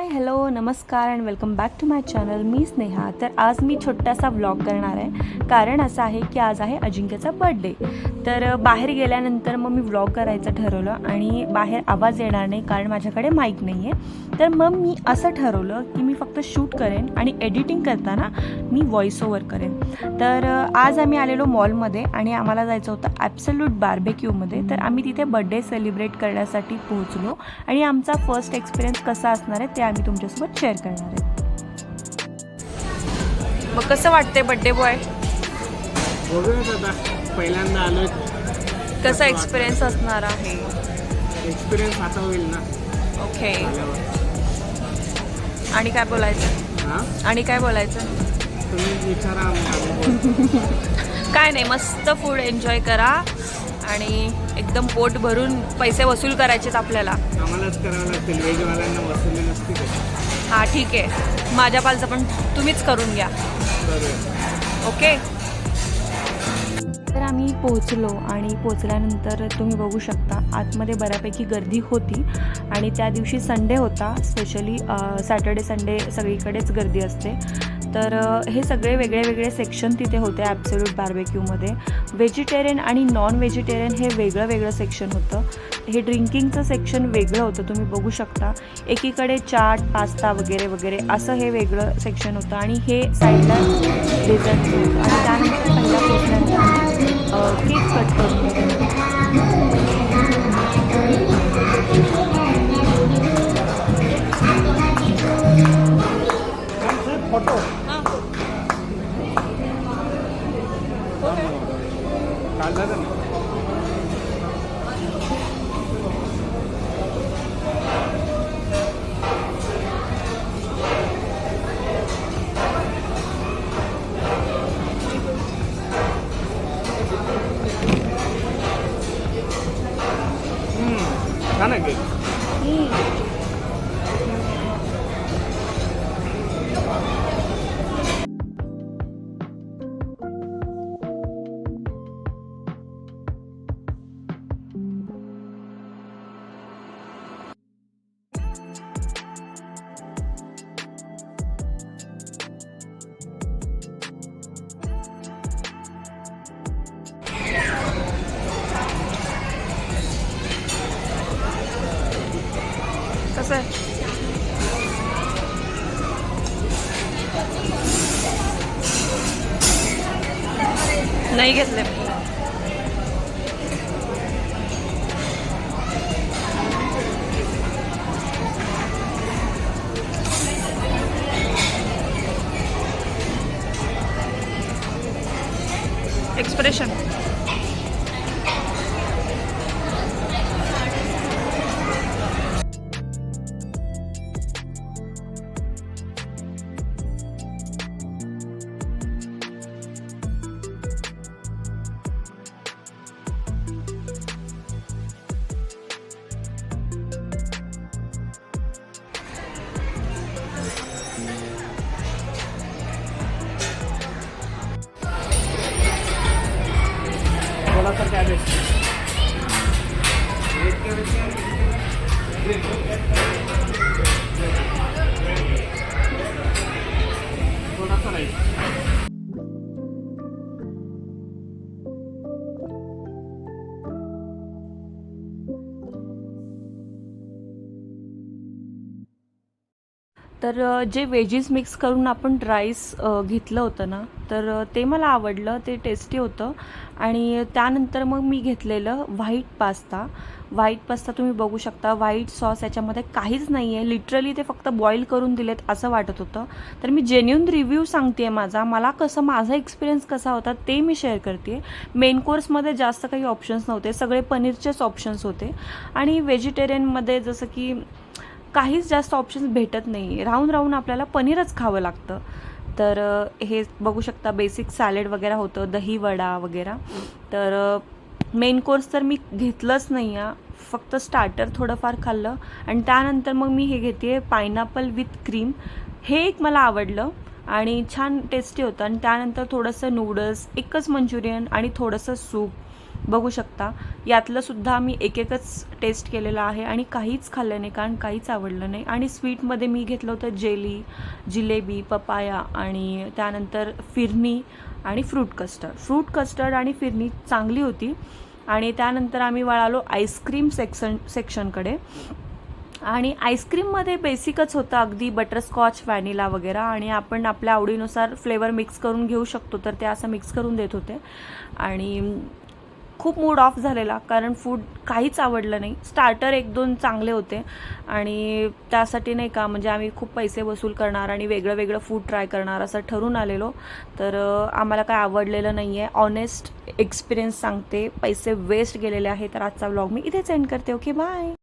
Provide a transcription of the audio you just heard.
High hello namaskar and welcome back to my channel. मी स्नेहा. तर आज मी छोटासा व्लॉग करणार आहे. कारण असं आहे की आज आहे अजिंक्यचा बर्थडे. तर बाहेर गेल्यानंतर मग मी व्लॉग करायचं ठरवलं आणि बाहेर आवाज येणार नाही कारण माझ्याकडे माईक नाही आहे. तर मग मी असं ठरवलं की मी फक्त शूट करेन आणि एडिटिंग करताना मी व्हॉइस ओव्हर करेन. तर आज आम्ही आलेलो मॉलमध्ये आणि आम्हाला जायचं होतं ॲब्सोल्यूट बार्बेक्यूमध्ये. तर आम्ही तिथे बर्थडे सेलिब्रेट करण्यासाठी पोहोचलो आणि आमचा फर्स्ट एक्सपिरियन्स कसा असणार आहे ते आम्ही तुमच्यासोबत शेअर करणार आहे. मग कसं वाटतंय बर्थडे बॉय? बघूयात आता, पहिल्यांदा आलोय. कसा एक्सपिरियन्स असणार आहे? एक्सपिरियन्स आता होईल ना. ओके. आल्यावर. आणि काय बोलायचं? हां, आणि काय बोलायचं? तुम्ही विचारा आम्ही. काय नाही, मस्त फूड एन्जॉय करा आणि एकदम पोट भरून पैसे वसूल करायचेत आपल्याला. आम्हालाच करावं लागतील, वेजवाल्यांना वसुली नसते ते. हां ठीक आहे, माझ्या पालचं पण तुम्हीच करून घ्या. बरोबर. ओके. तर आम्ही पोहोचलो आणि पोहोचल्यानंतर तुम्ही बघू शकता आतमध्ये बऱ्यापैकी गर्दी होती आणि त्या दिवशी संडे होता. स्पेशली सॅटर्डे संडे सगळीकडेच गर्दी असते. तर हे सगळे वेगळे वेगळे सेक्शन तिथे होते ॲब्सोल्यूट बार्बेक्यूमध्ये. व्हेजिटेरियन आणि नॉन व्हेजिटेरियन हे वेगळं वेगळं सेक्शन होतं. हे ड्रिंकिंगचं सेक्शन वेगळं होतं, तुम्ही बघू शकता. एकीकडे चाट पास्ता वगैरे वगैरे असं हे वेगळं सेक्शन होतं आणि हे साईडला डेझर्ट होतं. आणि त्यानंतर पहिल्या पोचल्यानंतर केक कट करून फोटो काढला तर नाही. छान आहे केक. कसं आहे? नाही घेतले. एक्सप्रेशन थोडासा कॅबेज. थोडासा राईस. तर जे वेजीस मिक्स करून आपण राईस घेतलं होतं ना, तर ते मला आवडलं, ते टेस्टी होतं. आणि त्यानंतर मग मी घेतलेलं व्हाईट पास्ता. व्हाईट पास्ता तुम्ही बघू शकता, व्हाईट सॉस याच्यामध्ये काहीच नाही आहे. लिटरली ते फक्त बॉईल करून दिलेत असं वाटत होतं. तर मी जेन्युइन रिव्ह्यू सांगते माझा माझा एक्सपिरियन्स कसा होता ते मी शेअर करते. मेन कोर्समध्ये जास्त काही ऑप्शन्स नव्हते, सगळे पनीरचेच ऑप्शन्स होते. आणि व्हेजिटेरियनमध्ये जसं की काहीच जास्त ऑप्शन्स भेटत नाही, राहून राहून आपल्याला पनीरच खावं लागतं. तर हे बघू शकता बेसिक सॅलेड वगैरे होतं, दही वडा वगैरे. तर मेन कोर्स तर मी घेतलंच नाही आहे, फक्त स्टार्टर थोडंफार खाल्लं. आणि त्यानंतर मग मी हे घेते पायनॅपल विथ क्रीम. हे एक मला आवडलं आणि छान टेस्टी होतं. आणि त्यानंतर थोडंसं नूडल्स, एकच मंचुरियन आणि थोडंसं सूप. बघू शकता. यातलं सुद्धा मी एकच टेस्ट केलेलं आहे आणि काहीच खाल्लं नाही, कारण काहीच आवडलं नाही. आणि स्वीटमध्ये मी घेतलं होतं जेली, जिलेबी, पपाया आणि त्यानंतर फिरनी आणि फ्रूट कस्टर्ड आणि फिरनी चांगली होती. आणि त्यानंतर आम्ही वळालो आईस्क्रीम सेक्शनकडे. आणि आईस्क्रीममध्ये बेसिकच होतं अगदी बटरस्कॉच, व्हॅनिला वगैरे, आणि आपण आपल्या आवडीनुसार फ्लेवर मिक्स करून घेऊ शकतो. तर ते असं मिक्स करून देत होते आणि खूप मूड ऑफ झालेला, कारण फूड काहीच आवडलं नाही. स्टार्टर 1-2 चांगले होते आणि त्यासाठी नाही का, म्हणजे आम्ही खूप पैसे वसूल करणार आणि वेगळं वेगळं फूड ट्राय करणार असं ठरून आलेलो. तर आम्हाला काय आवडलेलं नाही आहे. ऑनेस्ट एक्सपिरियन्स सांगते, पैसे वेस्ट गेलेले आहे. तर आजचा व्लॉग मी इथेच एंड करते. Okay, bye.